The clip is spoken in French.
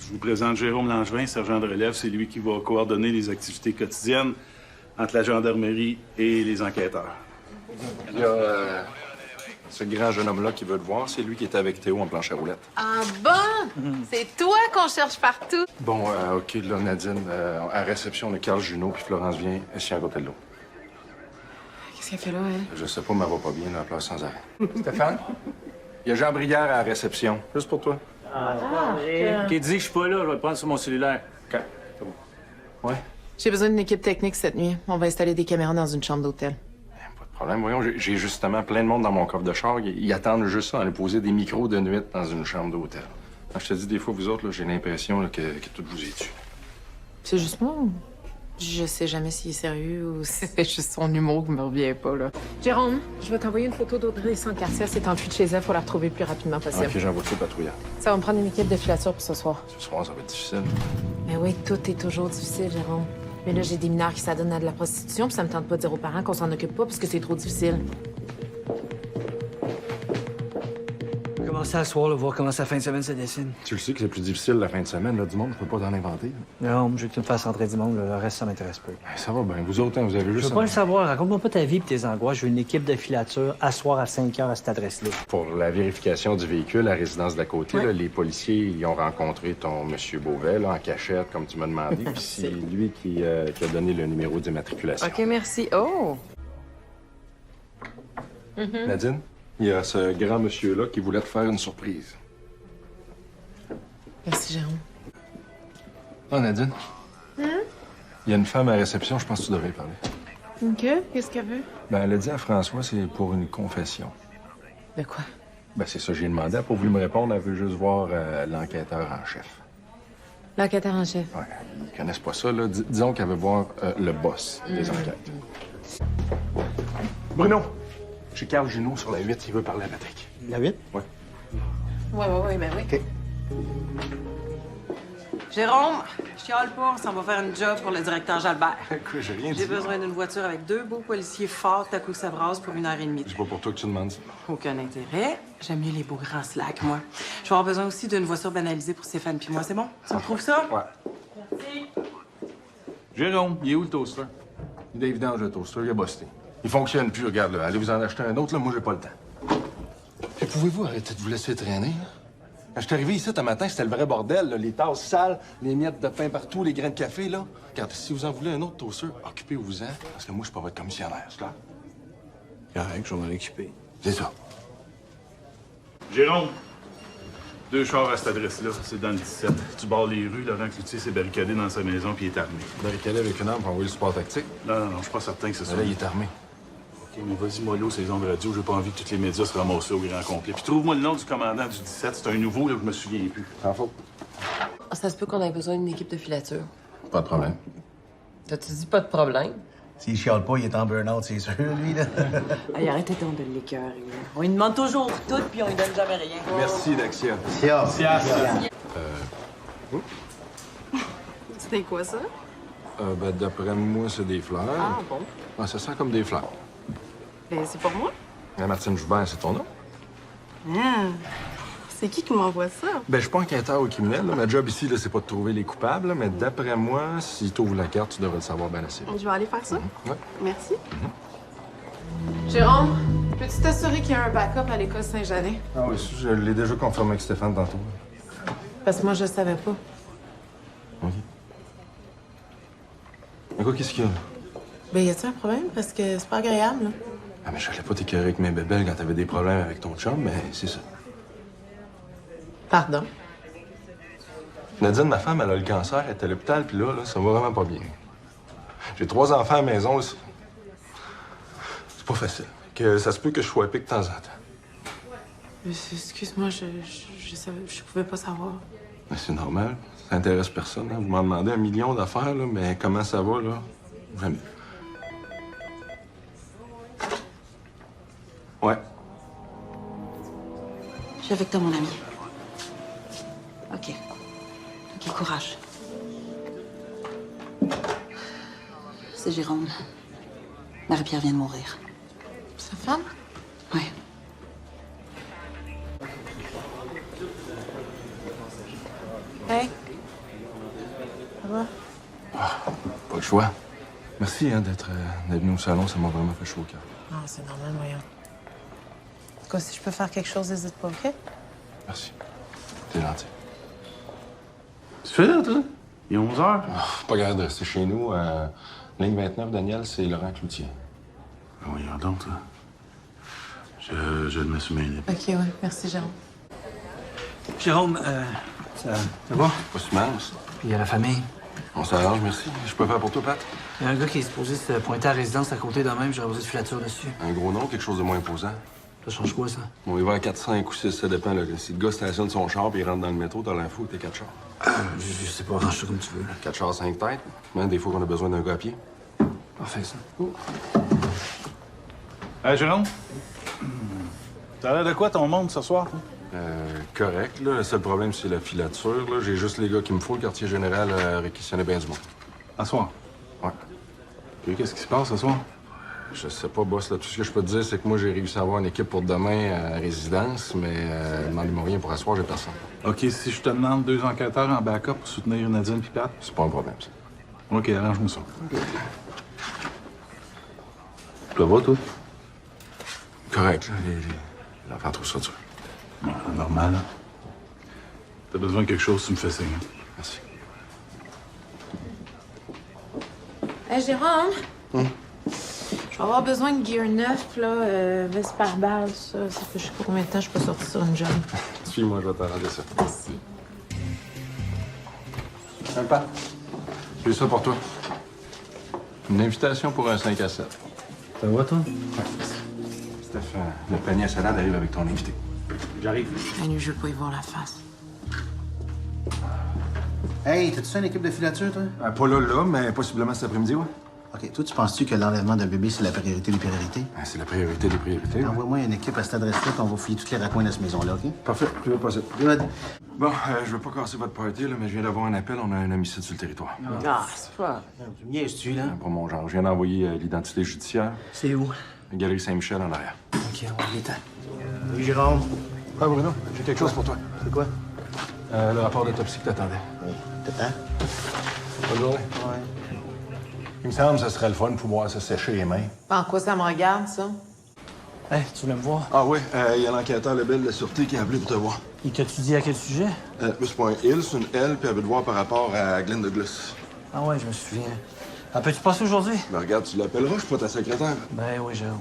Je vous présente Jérôme Langevin, sergent de relève. C'est lui qui va coordonner les activités quotidiennes entre la gendarmerie et les enquêteurs. Il y a ce grand jeune homme-là qui veut te voir. C'est lui qui était avec Théo en planche à roulettes. Ah bon? C'est toi qu'on cherche partout. Bon, OK, là, Nadine, à réception, on a Carl Junot, puis Florence vient, elle se tient à côté de l'eau. Qu'est-ce qu'elle fait là, elle? Je sais pas, mais elle va pas bien, là, elle pleure sans arrêt. Stéphane? Il y a Jean Brière à la réception, juste pour toi. Qui dit que je suis pas là, je vais le prendre sur mon cellulaire. OK, c'est bon. Ouais? J'ai besoin d'une équipe technique cette nuit. On va installer des caméras dans une chambre d'hôtel. Pas de problème, voyons, j'ai justement plein de monde dans mon coffre de char. Ils attendent juste ça, aller poser des micros de nuit dans une chambre d'hôtel. Quand je te dis, des fois, vous autres, là, j'ai l'impression là, que tout vous est dessus. C'est juste moi ou... Je sais jamais s'il est sérieux ou si c'est juste son humour qui me revient pas, là. Jérôme, je vais t'envoyer une photo d'Audrey Sans-Cartier. Elle s'est enfuie de chez elle. Faut la retrouver le plus rapidement possible. OK, j'envoie tout patrouilleur. Ça va me prendre une équipe de filature pour ce soir. Ce soir, ça va être difficile. Mais oui, tout est toujours difficile, Jérôme. Mais là, j'ai des mineurs qui s'adonnent à de la prostitution, puis ça me tente pas de dire aux parents qu'on s'en occupe pas parce que c'est trop difficile. Commencer à soir, là, voir comment sa fin de semaine se dessine. Tu le sais que c'est plus difficile la fin de semaine, là, du monde, je peux pas t'en inventer. Non, je veux que tu me fasses rentrer du monde, là, le reste, ça m'intéresse pas. Ça va bien, vous autres, hein, vous avez Je juste... veux pas le savoir. Raconte-moi pas ta vie et tes angoisses. Je veux une équipe de filature à soir à 5 heures à cette adresse-là. Pour la vérification du véhicule à résidence d'à côté, là, les policiers ils ont rencontré ton monsieur Beauvais là, en cachette, comme tu m'as demandé. Puis c'est lui qui a donné le numéro d'immatriculation. OK, merci. Oh! Nadine, il y a ce grand monsieur-là qui voulait te faire une surprise. Merci, Jérôme. Ah, Nadine? Il y a une femme à la réception, je pense que tu devrais y parler. OK. Qu'est-ce qu'elle veut? Ben, elle a dit à François, c'est pour une confession. De quoi? Ben, c'est ça, j'ai demandé. Elle n'a pas voulu me répondre, elle veut juste voir l'enquêteur en chef. L'enquêteur en chef. Ouais, ils connaissent pas ça, là. Disons qu'elle veut voir le boss des enquêtes. Bruno! J'ai Carl Junot sur la 8, il veut parler à Patrick. La 8? Ouais. Oui, ben oui. OK. Jérôme, je chiale pas, on s'en va faire une job pour le directeur Jalbert. Écoute, j'ai rien dit. J'ai besoin d'une voiture avec 2 beaux policiers forts, à coup ça brasse pour 1h30. C'est pas pour toi que tu demandes ça. Aucun intérêt. J'aime mieux les beaux grands slacks, moi. Je vais avoir besoin aussi d'une voiture banalisée pour Stéphane puis moi. C'est bon? Tu me trouves ça? Ouais. Merci. Jérôme, il est où le toaster? Il est évident, le toaster, il a busté. Il fonctionne plus, regarde, là. Allez vous en acheter un autre, là, moi, j'ai pas le temps. Puis pouvez-vous arrêter de vous laisser traîner, là? Quand je suis arrivé ici, ce matin, c'était le vrai bordel, là. Les tasses sales, les miettes de pain partout, les grains de café, là. Regarde, si vous en voulez un autre toaster, occupez-vous-en, parce que moi, je suis pas votre commissionnaire, c'est clair? Correct, je vais m'en occuper. C'est ça. Jérôme, 2 chars à cette adresse-là. C'est dans le 17. Tu barres les rues. Laurent Cloutier s'est barricadé dans sa maison puis il est armé. Barricadé avec une arme pour envoyer le support tactique. Non, je suis pas certain que c'est ça. Là, il est armé. OK, mais vas-y, mollo, ces ondes radio. J'ai pas envie que tous les médias se ramassent au grand complet. Puis trouve-moi le nom du commandant du 17. C'est un nouveau, là, je me souviens plus. Sans faute. Ça se peut qu'on ait besoin d'une équipe de filature. Pas de problème. T'as-tu dit pas de problème? S'il chiale pas, il est en burn-out, c'est sûr, lui, là. Hey, arrêtez donc de l'écœurer. On lui demande toujours tout, puis on lui donne jamais rien. Merci, Daxia. C'était quoi ça? Ben, d'après moi, c'est des fleurs. Ah, bon. Ouais, ça sent comme des fleurs. Ben, c'est pour moi. Martine Joubert, c'est ton nom? Ah. C'est qui m'envoie ça? Ben, je suis pas enquêteur ou criminel. Là. Ma job ici, là, c'est pas de trouver les coupables. Là, mais d'après moi, si tu ouvres la carte, tu devrais le savoir bien assez. Je vais aller faire ça. Ouais. Merci. Jérôme, peux-tu t'assurer qu'il y a un backup à l'école Saint-Janet? Ah oui, ça, je l'ai déjà confirmé avec Stéphane tantôt. Parce que moi, je savais pas. OK. Mais quoi, qu'est-ce qu'il y a, là? Ben, y a-tu un problème? Parce que c'est pas agréable, là. Ah, mais j'allais pas t'écœurer avec mes bébelles quand t'avais des problèmes avec ton chum, mais c'est ça. Pardon. Nadine, ma femme, elle a le cancer, elle est à l'hôpital, puis là, ça va vraiment pas bien. J'ai 3 enfants à la maison, c'est pas facile. Que ça se peut que je sois épique de temps en temps. Excuse-moi, je pouvais pas savoir. Mais c'est normal, ça intéresse personne. Hein. Vous m'en demandez 1 million d'affaires, là, mais comment ça va, là? Jamais. Ouais. Je suis avec toi, mon ami. OK. OK, courage. C'est Jérôme. Marie-Pierre vient de mourir. Sa femme? Oui. Hey, Ça va? Pas le choix. Merci d'être venu au salon, ça m'a vraiment fait chaud au cœur. Non, c'est normal, voyons. En tout cas, si je peux faire quelque chose, n'hésite pas, OK? Merci. T'es gentil. Tu fais là, toi? Il est 11 heures. Pas grave de rester chez nous. Ligne 29, Daniel, c'est Laurent Cloutier. Ah oui, donc, toi. Je le mets sur mes lips. OK, ouais. Merci, Jérôme. Jérôme, ça va? Pas si mince. Puis la famille? On s'arrange, merci. Je peux faire pour toi, Pat? Il y a un gars qui est supposé se pointer à la résidence à côté de même, j'aurais besoin de filature dessus. Un gros nom, quelque chose de moins imposant. Ça change quoi, ça? Bon, il va à 4, 5 ou 6, ça dépend. Là. Si le gars stationne son char puis il rentre dans le métro, t'as l'info que t'es 4 chars. Je sais pas, range ça comme tu veux. 4 chars, 5 têtes. Même des fois qu'on a besoin d'un gars à pied. Parfait, ça. Hey, Jérôme? T'as l'air de quoi ton monde ce soir, toi? Correct, là. Le seul problème, c'est la filature, là. J'ai juste les gars qu'il me faut. Le quartier général réquisitionné bien du monde. À soir. Ouais. Et qu'est-ce qui se passe ce soir? Je sais pas, boss, là. Tout ce que je peux te dire, c'est que moi, j'ai réussi à avoir une équipe pour demain à résidence, mais demandez-moi rien pour asseoir, j'ai personne. OK, si je te demande 2 enquêteurs en backup pour soutenir Nadine puis Pat? C'est pas un problème, ça. OK, arrange-moi ça. Ça va, toi? Correct, là. L'enfant trouve ça dur. Bon, normal, là. T'as besoin de quelque chose, tu me fais signe. Merci. Hey, Jérôme? Je vais avoir besoin de gear neuf, là, veste par balle, ça. Ça fait je sais pas combien de temps je suis pas sortie sur une job. Suis-moi, je vais t'arranger ça. Merci. Sympa. J'ai ça pour toi. Une invitation pour un 5 à 7. Ça va, toi? Steph, le panier à salade arrive avec ton invité. J'arrive. Manu, je veux pas y voir la face. Hey, t'as-tu ça une équipe de filature, toi? Pas là, mais possiblement cet après-midi, ouais. OK, toi, tu penses-tu que l'enlèvement d'un bébé, c'est la priorité des priorités? C'est la priorité des priorités. Ouais. Envoie-moi une équipe à cette adresse-là, puis on va fouiller tous les raccoins de cette maison-là, OK? Parfait, je vais passer. Good. Bon, je veux pas casser votre party, là, mais je viens d'avoir un appel. On a un homicide sur le territoire. Ah, c'est pas... Tu me niaises-tu, là? Pour mon genre, je viens d'envoyer l'identité judiciaire. C'est où? La galerie Saint-Michel en arrière. OK, on va les temps. Oui, Jérôme. Ah, Bruno, j'ai quelque chose pour toi. C'est quoi? Le rapport d'autopsie que t'attendais. T'attends? Bonne journée. Ouais. Il me semble que ce serait le fun de pouvoir se sécher les mains. En quoi ça me regarde, ça? Hey, tu voulais me voir? Ah oui, il y a l'enquêteur Lebel de la Sûreté qui a appelé pour te voir. Il t'a-tu dit à quel sujet? C'est pas un il, c'est une elle, puis elle veut te voir par rapport à Glenn Douglas. Ah ouais, je me souviens. Ah, peux-tu passer aujourd'hui? Ben regarde, tu l'appelleras, je suis pas ta secrétaire. Ben oui, Jérôme.